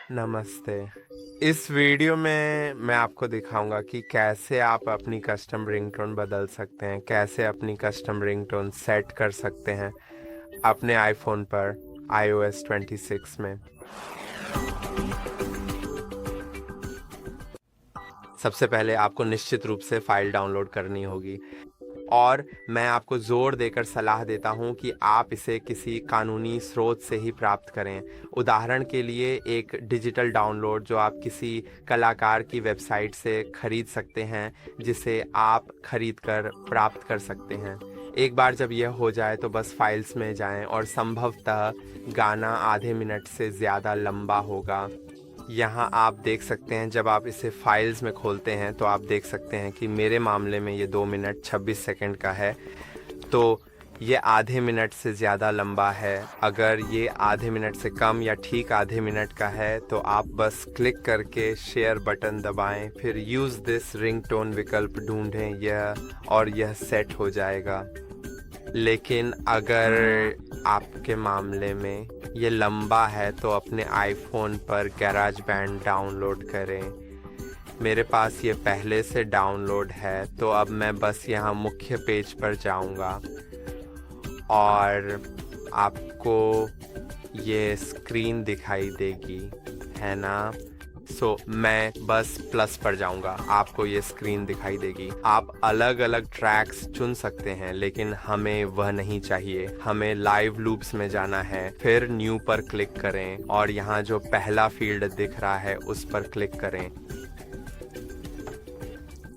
नमस्ते। इस वीडियो में मैं आपको दिखाऊंगा कि कैसे आप अपनी कस्टम रिंगटोन बदल सकते हैं, कैसे अपनी कस्टम रिंगटोन सेट कर सकते हैं अपने आईफोन पर iOS 26 में। सबसे पहले आपको निश्चित रूप से फाइल डाउनलोड करनी होगी और मैं आपको ज़ोर देकर सलाह देता हूं कि आप इसे किसी कानूनी स्रोत से ही प्राप्त करें। उदाहरण के लिए एक डिजिटल डाउनलोड जो आप किसी कलाकार की वेबसाइट से खरीद सकते हैं, जिसे आप खरीद कर प्राप्त कर सकते हैं। एक बार जब यह हो जाए तो बस फाइल्स में जाएं और संभवतः गाना आधे मिनट से ज़्यादा लंबा होगा। यहाँ आप देख सकते हैं, जब आप इसे फाइल्स में खोलते हैं तो आप देख सकते हैं कि मेरे मामले में ये 2 मिनट 26 सेकंड का है, तो ये आधे मिनट से ज़्यादा लंबा है। अगर ये आधे मिनट से कम या ठीक आधे मिनट का है तो आप बस क्लिक करके शेयर बटन दबाएं, फिर यूज़ दिस रिंगटोन विकल्प ढूंढें यह सेट हो जाएगा। लेकिन अगर आपके मामले में ये लंबा है तो अपने आईफोन पर गैराज बैंड डाउनलोड करें। मेरे पास ये पहले से डाउनलोड है, तो अब मैं बस यहाँ मुख्य पेज पर जाऊँगा और आपको ये स्क्रीन दिखाई देगी, है ना? मैं बस प्लस पर जाऊंगा, आपको ये स्क्रीन दिखाई देगी। आप अलग अलग ट्रैक्स चुन सकते हैं, लेकिन हमें वह नहीं चाहिए। हमें लाइव लूप्स में जाना है। फिर न्यू पर क्लिक करें और यहाँ जो पहला फील्ड दिख रहा है उस पर क्लिक करें,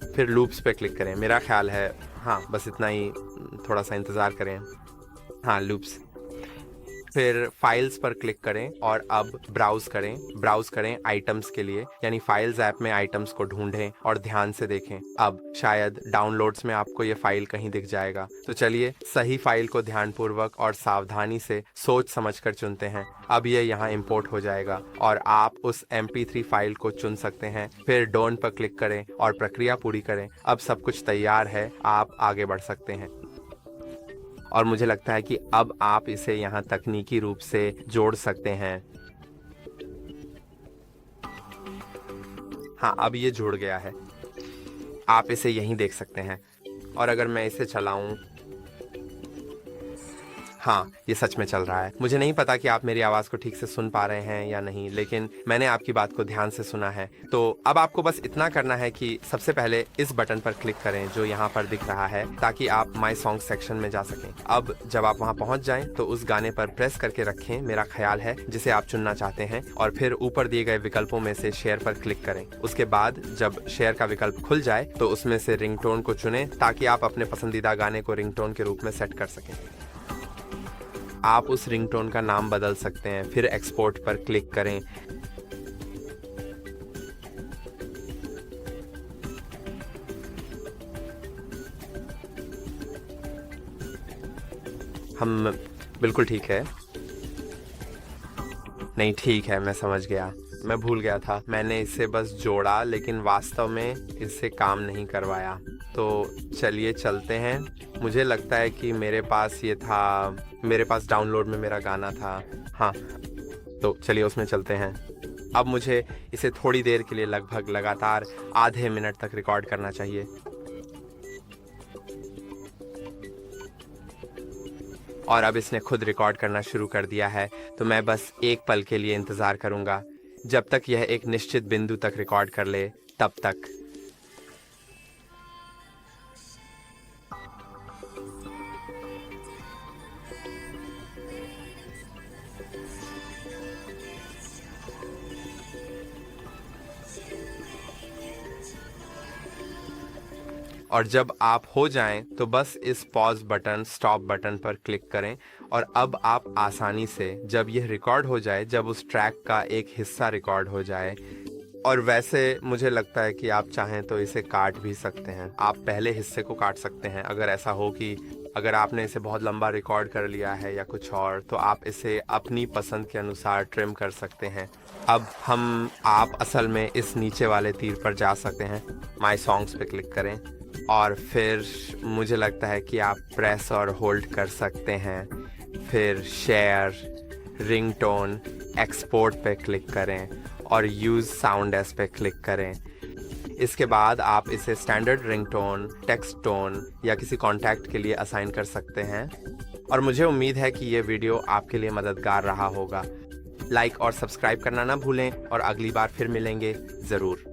फिर लूप्स पे क्लिक करें। मेरा ख्याल है हाँ, बस इतना ही, थोड़ा सा इंतज़ार करें। हाँ, लूप्स। फिर फाइल्स पर क्लिक करें और अब ब्राउज़ करें आइटम्स के लिए, यानी फाइल्स ऐप में आइटम्स को ढूंढें और ध्यान से देखें। अब शायद डाउनलोड्स में आपको ये फाइल कहीं दिख जाएगा, तो चलिए सही फाइल को ध्यानपूर्वक और सावधानी से सोच समझकर चुनते हैं। अब ये यहाँ इंपोर्ट हो जाएगा और आप उस MP3 फाइल को चुन सकते हैं। फिर डोन पर क्लिक करें और प्रक्रिया पूरी करें। अब सब कुछ तैयार है, आप आगे बढ़ सकते हैं। और मुझे लगता है कि अब आप इसे यहाँ तकनीकी रूप से जोड़ सकते हैं। हाँ, अब ये जुड़ गया है, आप इसे यहीं देख सकते हैं। और अगर मैं इसे चलाऊं, हाँ, ये सच में चल रहा है। मुझे नहीं पता कि आप मेरी आवाज़ को ठीक से सुन पा रहे हैं या नहीं, लेकिन मैंने आपकी बात को ध्यान से सुना है। तो अब आपको बस इतना करना है कि सबसे पहले इस बटन पर क्लिक करें जो यहाँ पर दिख रहा है, ताकि आप माई सॉन्ग सेक्शन में जा सकें। अब जब आप वहाँ पहुँच जाएं तो उस गाने पर प्रेस करके रखें, मेरा ख्याल है, जिसे आप चुनना चाहते हैं, और फिर ऊपर दिए गए विकल्पों में से शेयर पर क्लिक करें। उसके बाद जब शेयर का विकल्प खुल जाए तो उसमें से रिंगटोन को चुनें, ताकि आप अपने पसंदीदा गाने को रिंगटोन के रूप में सेट कर सकें। आप उस रिंगटोन का नाम बदल सकते हैं। फिर एक्सपोर्ट पर क्लिक करें। हम बिल्कुल ठीक है। नहीं, ठीक है, मैं समझ गया। मैं भूल गया था, मैंने इसे बस जोड़ा, लेकिन वास्तव में इससे काम नहीं करवाया। तो चलिए चलते हैं। मुझे लगता है कि मेरे पास डाउनलोड में मेरा गाना था। हाँ, तो चलिए उसमें चलते हैं। अब मुझे इसे थोड़ी देर के लिए लगभग लगातार आधे मिनट तक रिकॉर्ड करना चाहिए। और अब इसने खुद रिकॉर्ड करना शुरू कर दिया है, तो मैं बस एक पल के लिए इंतज़ार करूँगा, जब तक यह एक निश्चित बिंदु तक रिकॉर्ड कर ले, तब तक। और जब आप हो जाएं तो बस इस पॉज बटन, स्टॉप बटन पर क्लिक करें और अब आप आसानी से, जब यह रिकॉर्ड हो जाए, जब उस ट्रैक का एक हिस्सा रिकॉर्ड हो जाए, और वैसे मुझे लगता है कि आप चाहें तो इसे काट भी सकते हैं। आप पहले हिस्से को काट सकते हैं, अगर ऐसा हो कि अगर आपने इसे बहुत लंबा रिकॉर्ड कर लिया है या कुछ और, तो आप इसे अपनी पसंद के अनुसार ट्रिम कर सकते हैं। अब आप असल में इस नीचे वाले तीर पर जा सकते हैं, माई सॉन्ग्स पे क्लिक करें और फिर मुझे लगता है कि आप प्रेस और होल्ड कर सकते हैं। फिर शेयर, रिंगटोन, एक्सपोर्ट पे क्लिक करें और यूज़ साउंड एस पे क्लिक करें। इसके बाद आप इसे स्टैंडर्ड रिंगटोन, टेक्स्ट टोन या किसी कॉन्टैक्ट के लिए असाइन कर सकते हैं। और मुझे उम्मीद है कि ये वीडियो आपके लिए मददगार रहा होगा। लाइक और सब्सक्राइब करना ना भूलें और अगली बार फिर मिलेंगे ज़रूर।